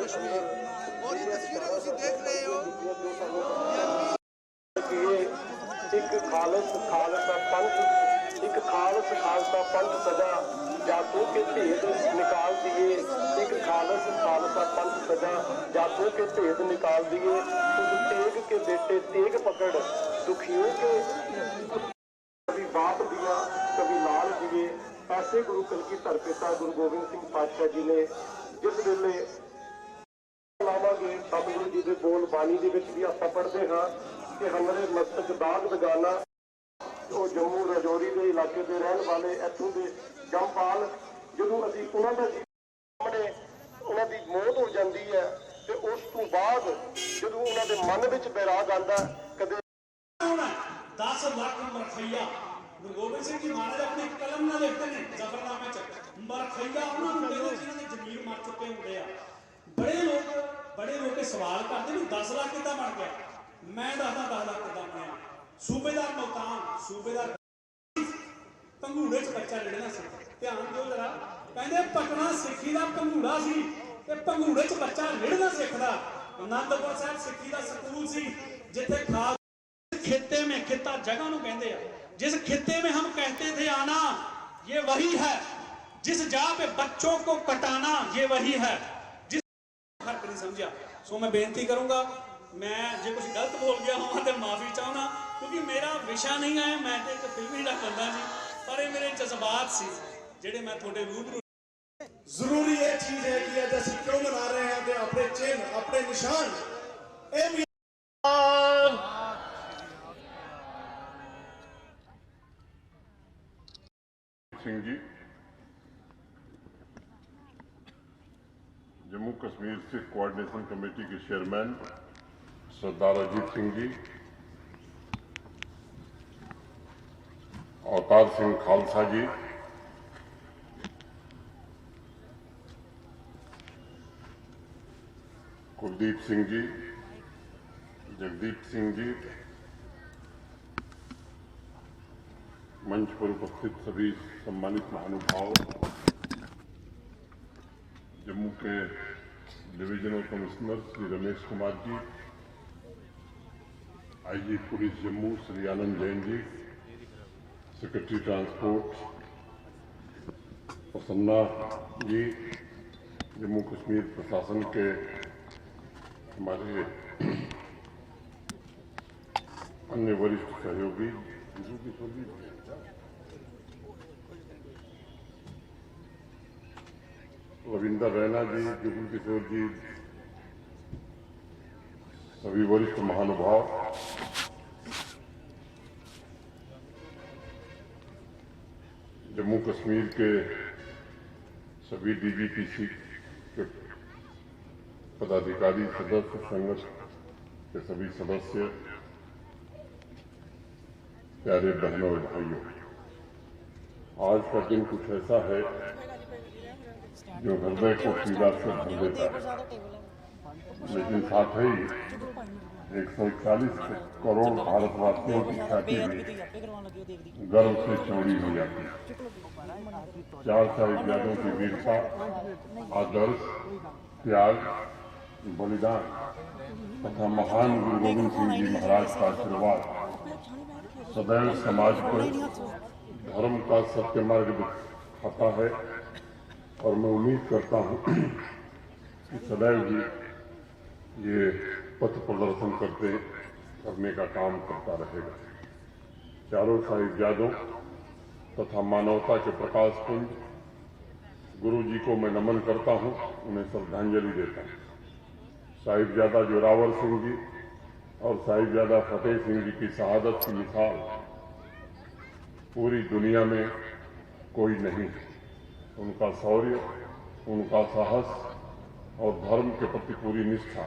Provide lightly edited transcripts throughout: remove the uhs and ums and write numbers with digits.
कश्मीर। और ये तस्वीरें तुम देख रहे हो एक खालसा पंथ सजा जातों के भेद निकाल दिए, एक खालसा पंथ सजा जातों के भेद निकाल दिए। खुद तेग के बेटे तेग पकड़ दुखियों के कभी बाप दिया कभी लाल दिए। ऐसे गुरु कलगीधर पिता गुरु गोबिंद सिंह पातशाह जी ने जिस वेले लावांगे सतगुरु जी के बोल बाणी के भी आप पढ़ते हाँ कि हमरे मस्तक दाग दगाना। तो जम्मू रजौरी के इलाके के रहने वाले इतों के जमपाल जो अभी उन्होंने सामने उन्होंने मौत हो जाती है तो उस तो बाद जो उन्होंने मन में बैराग आता कदे 10 लाख मरखैया गुरु गोबिंद सिंह जी महाराज अपनी कलम ना लिखते हैं जफरनामे च मरखैया उन्होंने जिन्होंने जमीर मर चुके होंगे आ। बड़े लोग सवाल करते भी 10 लाख कितना बन गया। मैं दसदा 10 लाख कितना बनया। सूबेदार मुल्तान सूबेदार पंघूड़े च बच्चा लड़ना सी। ध्यान दो जरा कहते पटना सिक्खी का पंघूड़ा सी ते पंघूड़े च बच्चा लड़ना सिखदा। आनंदपुर साहब सिक्खी का स्कूल सी जिथे खास खित्ते में खित्ता जगह नूं कहंदे आ। जिस खित्ते में हम कहते थे आना ये वही है, जिस जगह पे बच्चों को कटाना ये वही है। जिस फर्क नहीं समझा। सो मैं बेनती करूंगा मैं जो कुछ गलत बोल गया हूँ तो माफी चाहना क्योंकि मेरा विषय नहीं है। मैं तो एक फिल्मी का बंदा जी पर ये मेरे जज्बात सी जेडे मैं थोड़े रूबरू। जरूरी ये चीज है कि आज असं क्यों मना रहे हैं तो अपने चिन्ह अपने निशान सिंह जी जम्मू कश्मीर सिख कोऑर्डिनेशन कमेटी के चेयरमैन सरदार अजीत सिंह जी, अवतार सिंह खालसा जी, कुलदीप सिंह जी, जगदीप सिंह जी, मंच पर उपस्थित सभी सम्मानित महानुभाव, जम्मू के divisional commissioner Shri Ramesh Kumar ji, IG police Jammu Shri Anand Jain ji, secretary transport Prasanna जी, जम्मू कश्मीर प्रशासन के हमारे अन्य वरिष्ठ सहयोगी रविंदर रैना जी, जुगल किशोर जी, सभी वरिष्ठ महानुभाव, जम्मू कश्मीर के सभी डीजीपीसी के पदाधिकारी सदस्य, संगठन के सभी सदस्य, प्यारे बहनों और भाइयों, आज का दिन कुछ ऐसा है जो हृदय को पीड़ा से भर देता है, लेकिन साथ ही 140 करोड़ भारतवासियों की छाती में गर्व से चौड़ी हो जाती है। 4 साहिबजादों की वीरता, आदर्श, त्याग, बलिदान तथा महान गुरु गोविंद सिंह जी महाराज का आशीर्वाद सदैव समाज को धर्म का सत्य मार्ग दिखाता है और मैं उम्मीद करता हूँ कि सदैव ही ये पथ प्रदर्शन करने का काम करता रहेगा। चारों साहिबजादों तथा मानवता के प्रकाश पुंज गुरु जी को मैं नमन करता हूँ, उन्हें श्रद्धांजलि देता हूँ। साहिबजादा जोरावर सिंह जी और साहिबजादा फतेह सिंह जी की शहादत की मिसाल पूरी दुनिया में कोई नहीं है। उनका शौर्य, उनका साहस और धर्म के प्रति पूरी निष्ठा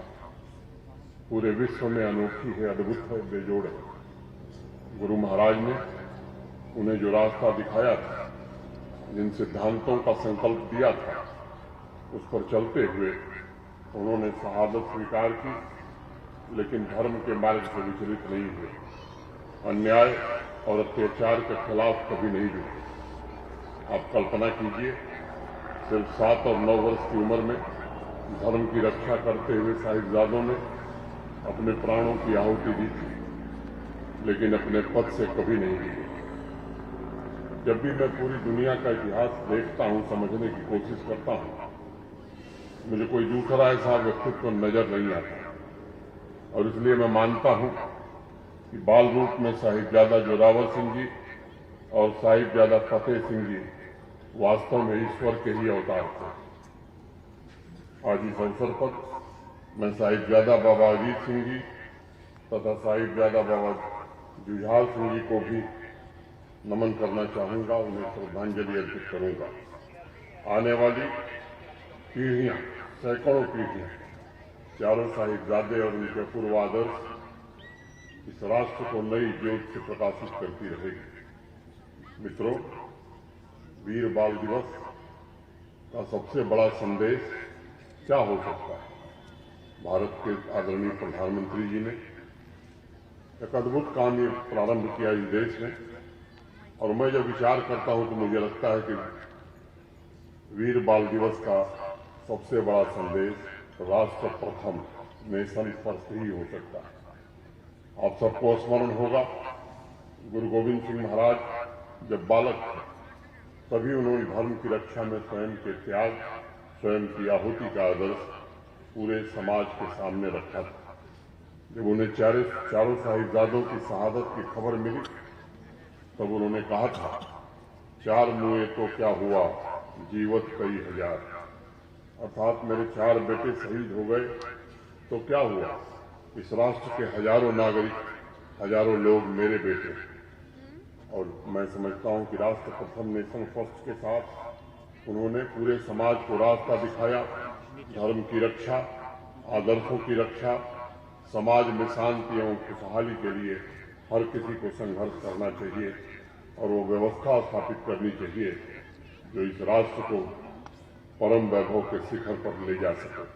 पूरे विश्व में अनोखी है, अद्भुत है, बेजोड़ है। गुरु महाराज ने उन्हें जो रास्ता दिखाया था, जिन सिद्धांतों का संकल्प दिया था, उस पर चलते हुए उन्होंने शहादत स्वीकार की, लेकिन धर्म के मार्ग से विचलित नहीं हुए, अन्याय और अत्याचार के खिलाफ कभी नहीं जुटे। आप कल्पना कीजिए, सिर्फ 7 और 9 वर्ष की उम्र में धर्म की रक्षा करते हुए साहिबजादों ने अपने प्राणों की आहुति दी थी, लेकिन अपने पद से कभी नहीं दी। जब भी मैं पूरी दुनिया का इतिहास देखता हूं, समझने की कोशिश करता हूं, मुझे कोई दूसरा ऐसा व्यक्तित्व नजर नहीं आता। और इसलिए मैं मानता हूं कि बाल रूप में साहिबजादा जोरावर सिंह जी और साहिबजादा फतेह सिंह जी वास्तव में ईश्वर के ही अवतार थे। आज इस अवसर पर मैं साहिबजादा बाबा अजीत सिंह जी तथा साहिबजादा बाबा जुझार सिंह जी को भी नमन करना चाहूंगा, उन्हें श्रद्धांजलि अर्पित करूंगा। आने वाली पीढ़ियां, सैकड़ों पीढ़ियां, चारों साहिबजादे और उनके पूर्वादर्श इस राष्ट्र को नई ज्योत से प्रकाशित करती रहेगी। मित्रों, वीर बाल दिवस का सबसे बड़ा संदेश क्या हो सकता है? भारत के आदरणीय प्रधानमंत्री जी ने एक अद्भुत काम ये प्रारंभ किया इस देश में, और मैं जब विचार करता हूं तो मुझे लगता है कि वीर बाल दिवस का सबसे बड़ा संदेश राष्ट्र प्रथम, नेशन फर्स्ट ही हो सकता है। आप सबको स्मरण होगा, गुरु गोविंद सिंह महाराज जब बालक थे तभी उन्होंने धर्म की रक्षा में स्वयं के त्याग, स्वयं की आहुति का आदर्श पूरे समाज के सामने रखा था। जब उन्हें चारों साहिबजादों की शहादत की खबर मिली तब उन्होंने कहा था, 4 मुए तो क्या हुआ, जीवत कई हजार। अर्थात मेरे 4 बेटे शहीद हो गए तो क्या हुआ, इस राष्ट्र के हजारों नागरिक, हजारों लोग मेरे बेटे। और मैं समझता हूं कि राष्ट्र प्रथम, नेशन फर्स्ट के साथ उन्होंने पूरे समाज को रास्ता दिखाया। धर्म की रक्षा, आदर्शों की रक्षा, समाज में शांति एवं खुशहाली के लिए हर किसी को संघर्ष करना चाहिए और वो व्यवस्था स्थापित करनी चाहिए जो इस राष्ट्र को परम वैभव के शिखर पर ले जा सके।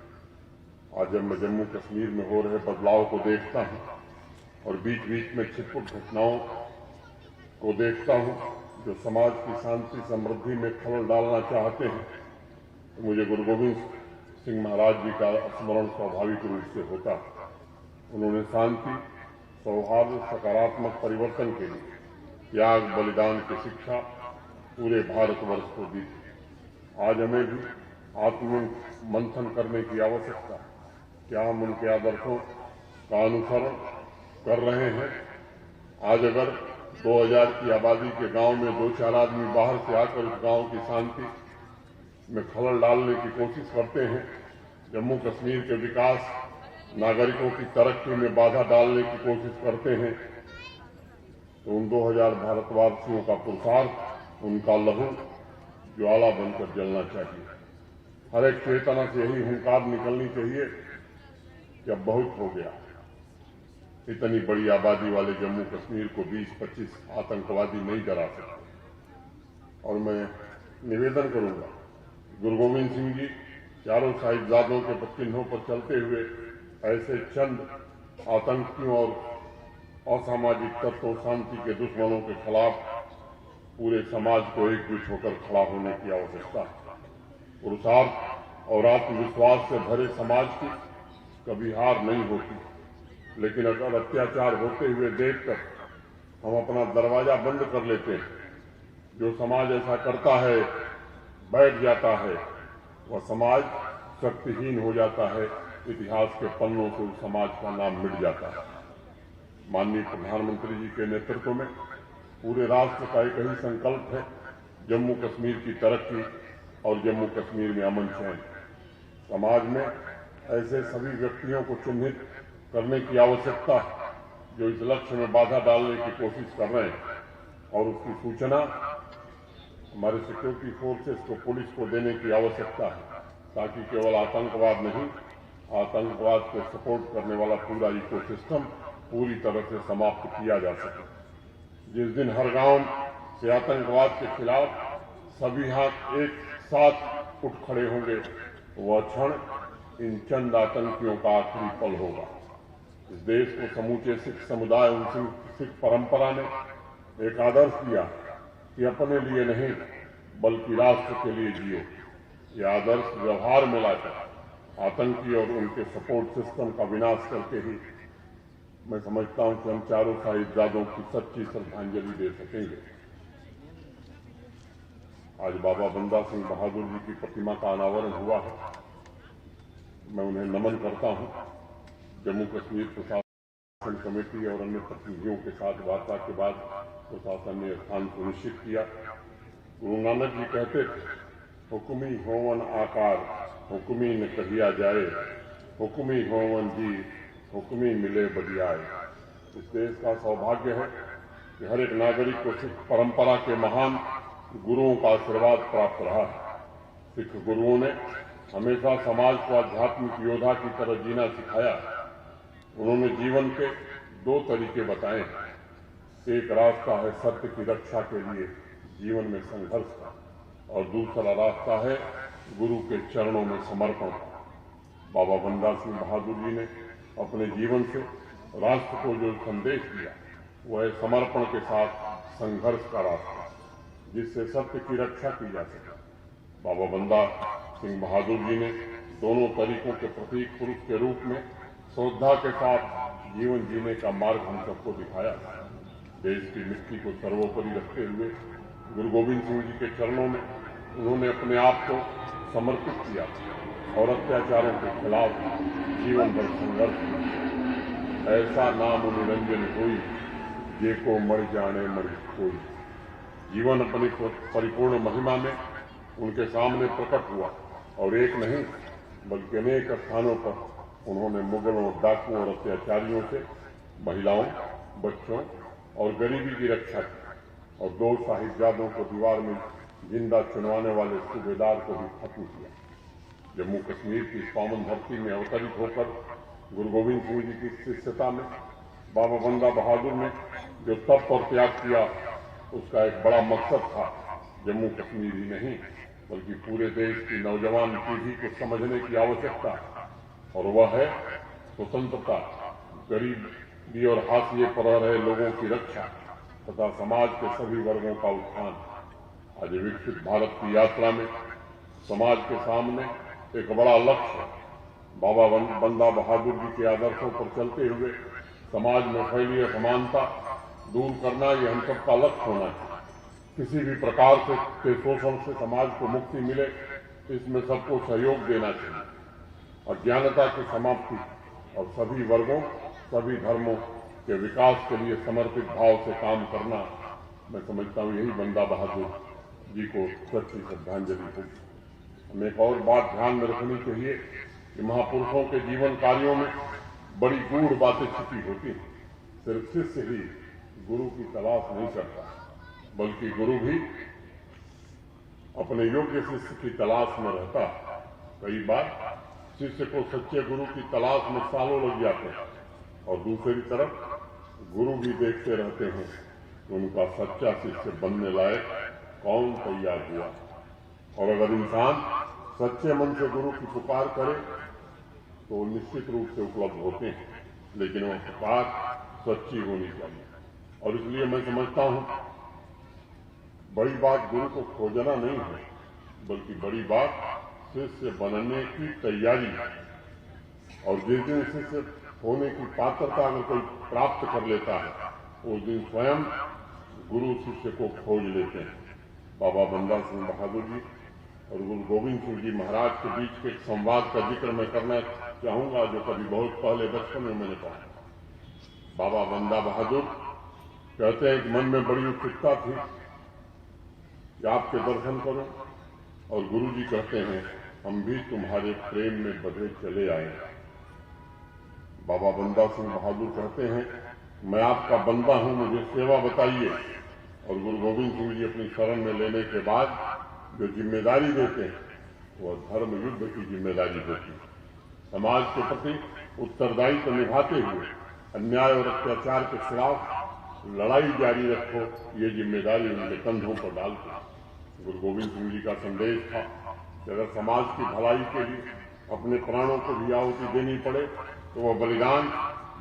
आज जब मैं जम्मू कश्मीर में हो रहे बदलाव को देखता हूं और बीच बीच में छिटपुट घटनाओं को देखता हूं जो समाज की शांति समृद्धि में खलल डालना चाहते हैं, तो मुझे गुरु गोविंद सिंह महाराज जी का स्मरण स्वाभाविक रूप से होता है। उन्होंने शांति, सौहार्द, सकारात्मक परिवर्तन के लिए त्याग, बलिदान की शिक्षा पूरे भारतवर्ष को दी थी। आज हमें भी आत्म मंथन करने की आवश्यकता है। क्या हम उनके आदर्शों का अनुसरण कर रहे हैं? आज अगर 2000 की आबादी के गांव में 2-4 आदमी बाहर से आकर उस गांव की शांति में खलल डालने की कोशिश करते हैं, जम्मू कश्मीर के विकास, नागरिकों की तरक्की में बाधा डालने की कोशिश करते हैं, तो उन 2000 भारतवासियों का पुरुषार्थ, उनका लहू ज्वाला बनकर जलना चाहिए। हर एक चेतना से यही हुंकार निकलनी चाहिए कि अब बहुत हो गया। इतनी बड़ी आबादी वाले जम्मू कश्मीर को 20-25 आतंकवादी नहीं डरा सकते। और मैं निवेदन करूंगा, गुरु गोविंद सिंह जी चारों साहिबजादों के चिन्हों पर चलते हुए ऐसे चंद आतंकियों और असामाजिक तत्वों, शांति के दुश्मनों के खिलाफ पूरे समाज को एकजुट होकर खड़ा होने की आवश्यकता है। पुरुषार्थ और आत्मविश्वास से भरे समाज की कभी हार नहीं होती, लेकिन अगर अत्याचार होते हुए देखकर हम अपना दरवाजा बंद कर लेते हैं, जो समाज ऐसा करता है, बैठ जाता है, वह समाज शक्तिहीन हो जाता है। इतिहास के पन्नों से उस समाज का नाम मिट जाता है। माननीय प्रधानमंत्री जी के नेतृत्व में पूरे राष्ट्र का एक ही संकल्प है, जम्मू कश्मीर की तरक्की और जम्मू कश्मीर में अमन चैन। समाज में ऐसे सभी व्यक्तियों को चिन्हित करने की आवश्यकता है जो इस लक्ष्य में बाधा डालने की कोशिश कर रहे हैं, और उसकी सूचना हमारे सिक्योरिटी फोर्सेस को, पुलिस को देने की आवश्यकता है, ताकि केवल आतंकवाद नहीं, आतंकवाद को सपोर्ट करने वाला पूरा इकोसिस्टम पूरी तरह से समाप्त किया जा सके। जिस दिन हर गांव से आतंकवाद के खिलाफ सभी हाथ एक साथ उठ खड़े होंगे, वह क्षण इन चंद आतंकियों का आखिरी पल होगा। इस देश को समूचे सिख समुदाय, उनकी सिख परंपरा ने एक आदर्श दिया कि अपने लिए नहीं बल्कि राष्ट्र के लिए जियो। यह आदर्श व्यवहार में लाकर आतंकी और उनके सपोर्ट सिस्टम का विनाश करके ही मैं समझता हूं कि हम चारों साहिबजादों की सच्ची श्रद्धांजलि दे सकेंगे। आज बाबा बंदा सिंह बहादुर जी की प्रतिमा का अनावरण हुआ है। मैं उन्हें नमन करता हूं। जम्मू कश्मीर प्रशासन कमेटी और अन्य प्रतिनिधियों के साथ वार्ता के बाद प्रशासन ने स्थान सुनिश्चित किया। गुरु नानक जी कहते थे, हुक्मी होवन आकार हुक्मी न कहिया जाए, हुक्मी होवन जी हुक्मी मिले बदियाए। इस देश का सौभाग्य है कि हर एक नागरिक को सिख परंपरा के महान गुरुओं का आशीर्वाद प्राप्त रहा है। सिख गुरुओं ने हमेशा समाज को आध्यात्मिक योद्धा की तरह जीना सिखाया। उन्होंने जीवन के दो तरीके बताए हैं। एक रास्ता है सत्य की रक्षा के लिए जीवन में संघर्ष का, और दूसरा रास्ता है गुरु के चरणों में समर्पण का। बाबा बंदा सिंह बहादुर जी ने अपने जीवन से राष्ट्र को जो संदेश दिया वह समर्पण के साथ संघर्ष का रास्ता, जिससे सत्य की रक्षा की जा सके। बाबा बंदा सिंह बहादुर जी ने दोनों तरीकों के प्रतीक पुरुष के रूप में श्रद्धा के साथ जीवन जीने का मार्ग हम सबको दिखाया। देश की मिट्टी को सर्वोपरि रखते हुए गुरु गोविंद सिंह जी के चरणों में उन्होंने अपने आप को समर्पित किया और अत्याचारों के खिलाफ जीवन भर संघर्ष किया। ऐसा नाम निरंजन हुई जे को मर जाने मर कोई। जीवन अपनी परिपूर्ण महिमा में उनके सामने प्रकट हुआ और एक नहीं बल्कि अनेक स्थानों पर उन्होंने मुगलों, डाकुओं और अत्याचारियों से महिलाओं, बच्चों और गरीबी की रक्षा की, और दो साहिबजादों को दीवार में जिंदा चुनवाने वाले सूबेदार को भी खत्म किया। जम्मू कश्मीर की इस पावन धरती में अवतरित होकर गुरु गोविंद सिंह जी की शिष्यता में बाबा बंदा बहादुर ने जो तप और त्याग किया, उसका एक बड़ा मकसद था जम्मू कश्मीर ही नहीं बल्कि पूरे देश की नौजवान पीढ़ी को समझने की आवश्यकता, और वह है स्वतंत्रता, गरीबी और हाशिए पर रहे लोगों की रक्षा तथा समाज के सभी वर्गों का उत्थान। आज विकसित भारत की यात्रा में समाज के सामने एक बड़ा लक्ष्य है। बाबा बंदा बहादुर जी के आदर्शों पर चलते हुए समाज में फैली असमानता दूर करना, ये हम सबका लक्ष्य होना चाहिए। किसी भी प्रकार के शोषण से समाज को मुक्ति मिले, इसमें सबको सहयोग देना चाहिए। अज्ञानता की समाप्ति और सभी वर्गों, सभी धर्मों के विकास के लिए समर्पित भाव से काम करना, मैं समझता हूँ यही बंदा बहादुर जी को सच्ची श्रद्धांजलि होगी। हमें एक और बात ध्यान में रखनी चाहिए कि महापुरुषों के जीवन कार्यों में बड़ी गूढ़ बातें छिपी होती हैं। सिर्फ शिष्य ही गुरु की तलाश नहीं करता, बल्कि गुरु भी अपने योग्य शिष्य की तलाश में रहता है। कई बार शिष्य को सच्चे गुरु की तलाश में सालों लग जाते हैं, और दूसरी तरफ गुरु भी देखते रहते हैं कि उनका सच्चा शिष्य बनने लायक कौन तैयार हुआ। और अगर इंसान सच्चे मन से गुरु की पुकार करे तो निश्चित रूप से उपलब्ध होते हैं, लेकिन वह पुकार सच्ची होनी चाहिए। और इसलिए मैं समझता हूं बड़ी बात गुरु को खोजना नहीं है, बल्कि बड़ी बात शिष्य बनने की तैयारी है। और जिस दिन शिष्य होने की पात्रता अगर कोई प्राप्त कर लेता है, उस दिन स्वयं गुरु शिष्य को खोज लेते हैं। बाबा बंदा सिंह बहादुर जी और गुरु गोविंद सिंह जी महाराज के बीच के संवाद का जिक्र मैं करना चाहूंगा, जो कभी बहुत पहले बचपन में मैंने पढ़ा। बाबा बंदा बहादुर कहते हैं कि मन में बड़ी उत्सुकता थी कि आपके दर्शन करूं, और गुरु जी कहते हैं हम भी तुम्हारे प्रेम में बधे चले आए। बाबा बंदा सिंह बहादुर कहते हैं मैं आपका बंदा हूं, मुझे सेवा बताइए। और गुरु गोविंद सिंह जी अपनी शरण में लेने के बाद जो जिम्मेदारी देते हैं वह धर्म युद्ध की जिम्मेदारी होती है। समाज के प्रति उत्तरदायित्व निभाते हुए अन्याय और अत्याचार के खिलाफ लड़ाई जारी रखो, ये जिम्मेदारी उनके कंधों पर डालते। गुरु गोविंद सिंह जी का संदेश था कि अगर समाज की भलाई के लिए अपने प्राणों को भी आहुति देनी पड़े तो वह बलिदान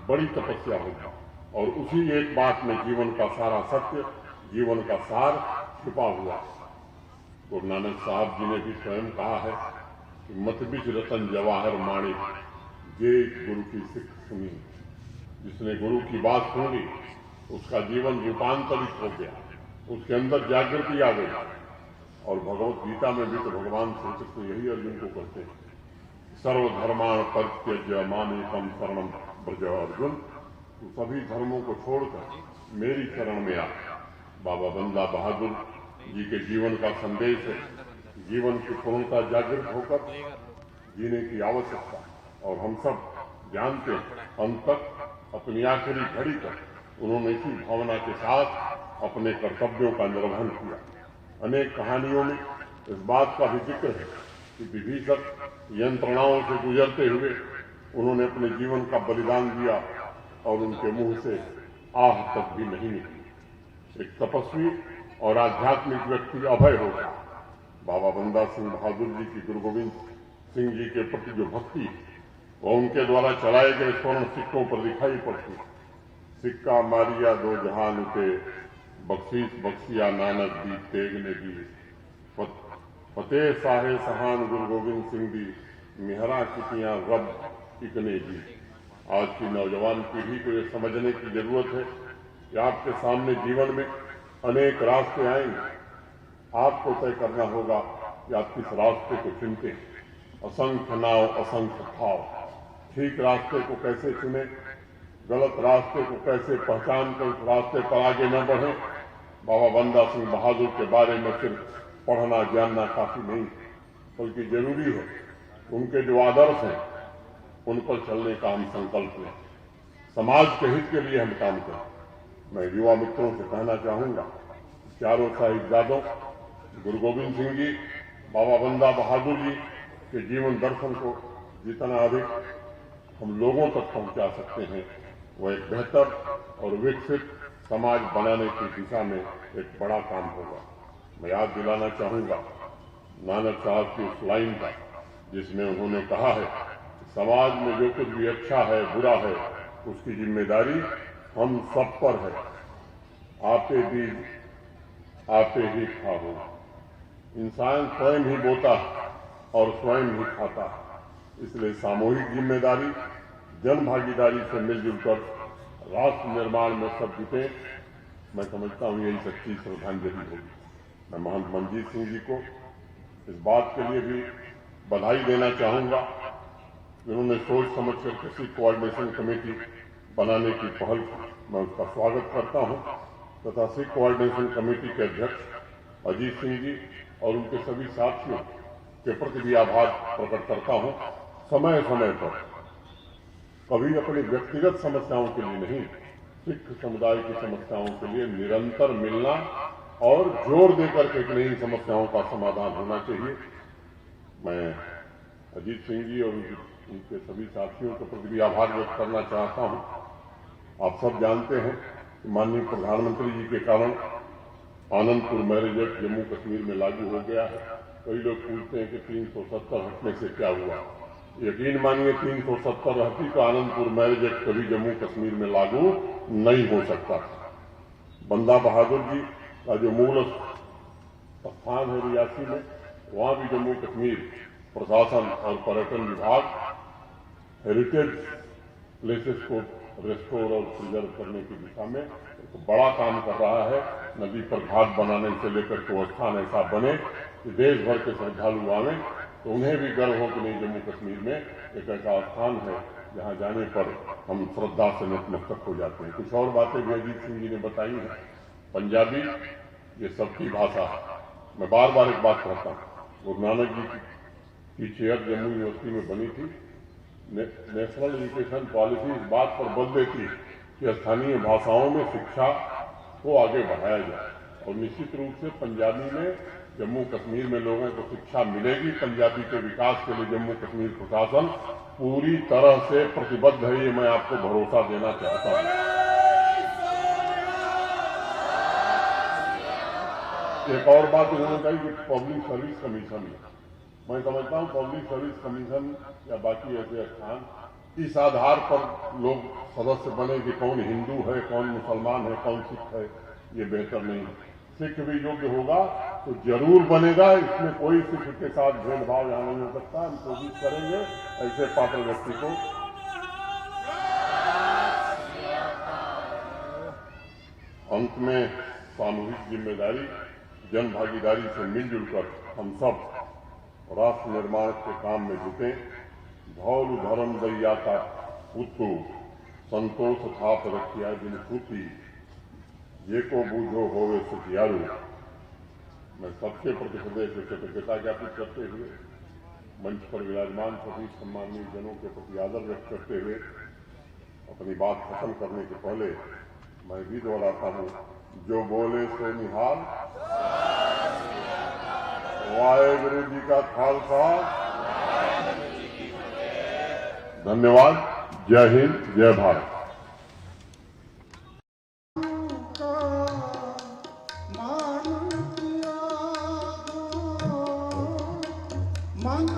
बड़ी तपस्या होगा। और उसी एक बात में जीवन का सारा सत्य, जीवन का सार छिपा हुआ। गुरु नानक साहब जी ने भी स्वयं कहा है मतबिज रतन जवाहर माणे जे गुरु की सिख सुनी। जिसने गुरु की बात सुनी उसका जीवन रूपांतरित हो गया, उसके अंदर जागृति आ गई। और भगवत गीता में भी तो भगवान श्री कृष्ण यही अर्जुन को कहते हैं, सर्वधर्मान् परित्यज्य मामेकं शरणं व्रज। अर्जुन, तू सभी धर्मों को छोड़कर मेरी शरण में आ। बाबा बंदा बहादुर जी के जीवन का संदेश है, जीवन की पूर्णता जागृत होकर जीने की आवश्यकता। और हम सब जानते हैं, अंत तक अपनी आखिरी घड़ी तक उन्होंने इसी भावना के साथ अपने कर्तव्यों का निर्वहन किया। अनेक कहानियों में इस बात का भी जिक्र है कि विभीषक यंत्रणाओं से गुजरते हुए उन्होंने अपने जीवन का बलिदान दिया और उनके मुंह से आह तक भी नहीं निकली। एक तपस्वी और आध्यात्मिक व्यक्ति अभय होगा। बाबा बंदा सिंह बहादुर जी की गुरु गोविंद सिंह जी के प्रति जो भक्ति वो उनके द्वारा चलाए गए स्वर्ण सिक्कों पर दिखाई पड़ती। सिक्का मारिया दो जहान के, बख्शीश बख्शिया नानक दी तेग ने दी। फतेह साहे सहान गुरु गोविंद सिंह दी, मिहरा कितियां रब इकने दी। आज की नौजवान पीढ़ी को ये समझने की जरूरत है कि आपके सामने जीवन में अनेक रास्ते आएंगे, आपको तय करना होगा कि आप किस रास्ते को चुनते हैं। असंख्य नाव असंख्य भाव, ठीक रास्ते को कैसे चुने, गलत रास्ते को कैसे पहचान कर उस रास्ते पर आगे न बढ़े। बाबा बंदा सिंह बहादुर के बारे में सिर्फ पढ़ना जानना काफी नहीं, बल्कि जरूरी है उनके जो आदर्श हैं उन पर चलने का हम संकल्प लें, समाज के हित के लिए हम काम करें। मैं युवा मित्रों से कहना चाहूंगा, चारों साहिबजादों गुरु गोविंद सिंह जी, बाबा बंदा बहादुर जी के जीवन दर्शन को जितना अधिक हम लोगों तक पहुंचा सकते हैं, वह एक बेहतर और विकसित समाज बनाने की दिशा में एक बड़ा काम होगा। मैं याद दिलाना चाहूंगा नानक साहब की उस लाइन का जिसमें उन्होंने कहा है कि समाज में जो कुछ भी अच्छा है बुरा है उसकी जिम्मेदारी हम सब पर है। आपे बीज आपे ही खाओ। इंसान स्वयं ही बोता और स्वयं ही खाता, इसलिए सामूहिक जिम्मेदारी, जन भागीदारी से मिलजुल कर राष्ट्र निर्माण में सब जुटे। मैं समझता हूं यही सच्ची श्रद्धांजलि होगी। मैं महंत मंजीत सिंह जी को इस बात के लिए भी बधाई देना चाहूंगा, जिन्होंने सोच समझकर किसी कोऑर्डिनेशन कमेटी बनाने की पहल की। मैं उसका स्वागत करता हूं तथा सिख कोऑर्डिनेशन कमेटी के अध्यक्ष अजीत सिंह जी और उनके सभी साथियों के प्रति भी आभार प्रकट करता हूं। समय समय पर कभी अपनी व्यक्तिगत समस्याओं के लिए नहीं, सिख समुदाय की समस्याओं के लिए निरंतर मिलना और जोर देकर के नई समस्याओं का समाधान होना चाहिए। मैं अजीत सिंह जी और उनके सभी साथियों के प्रति भी आभार व्यक्त करना चाहता हूं। आप सब जानते हैं कि माननीय प्रधानमंत्री जी के कारण आनंदपुर मैरिज एक्ट जम्मू कश्मीर में लागू हो गया है। कई लोग पूछते हैं कि 370 हटने से क्या हुआ। यकीन मानिए 370 रहती तो आनंदपुर मैरिज एक्ट कभी जम्मू कश्मीर में लागू नहीं हो सकता। बंदा बहादुर जी का जो मूल स्थान है रियासी में, वहां भी जम्मू कश्मीर प्रशासन और पर्यटन विभाग हेरिटेज प्लेसेस को रेस्टोर और प्रिजर्व करने की दिशा में एक बड़ा काम कर रहा है। नदी पर घाट बनाने से लेकर के वो स्थान ऐसा बने कि देश भर के श्रद्धालु आवे तो उन्हें भी गर्व हो कि नहीं, जम्मू कश्मीर में एक ऐसा स्थान है जहां जाने पर हम श्रद्धा से नतमस्तक हो जाते हैं। कुछ और बातें भी अजीत सिंह जी ने बताई हैं। पंजाबी ये सबकी भाषा है। मैं बार बार एक बात कहता हूँ, गुरु नानक जी की चेयर जम्मू यूनिवर्सिटी में बनी थी। नेशनल एजुकेशन पॉलिसी इस बात पर बल देती है कि स्थानीय भाषाओं में शिक्षा को आगे बढ़ाया जाए और निश्चित रूप से पंजाबी में जम्मू कश्मीर में लोगों को शिक्षा मिलेगी। पंजाबी के विकास के लिए जम्मू कश्मीर प्रशासन पूरी तरह से प्रतिबद्ध है, ये मैं आपको भरोसा देना चाहता हूँ। एक और बात उन्होंने कही कि पब्लिक सर्विस कमीशन है। मैं समझता हूँ पब्लिक सर्विस कमीशन या बाकी ऐसे स्थान इस आधार पर लोग सदस्य बने कि कौन हिंदू है, कौन मुसलमान है, कौन सिख है, ये बेहतर नहीं। सिख भी योग्य होगा तो जरूर बनेगा। इसमें कोई किसी के साथ भेदभाव यहाँ नहीं हो सकता। हम कोशिश करेंगे ऐसे पात्र व्यक्ति को अंत में सामूहिक जिम्मेदारी, जन भागीदारी से मिलजुल कर हम सब राष्ट्र निर्माण के काम में जुटे। धौल धर्म दैया का पुत्र संतोष थाप रखिया जिन सूती ये को बूझो होवे सचियारू। मैं सबके प्रति हृदय से कृतज्ञता ज्ञापित करते हुए मंच पर विराजमान सभी सम्मानीय जनों के प्रति आदर व्यक्त करते हुए अपनी बात खत्म करने के पहले मैं भी दोहराता हूँ, जो बोले सो निहाल, वाहेगुरु जी का खालसा। धन्यवाद। जय हिंद, जय भारत। मांग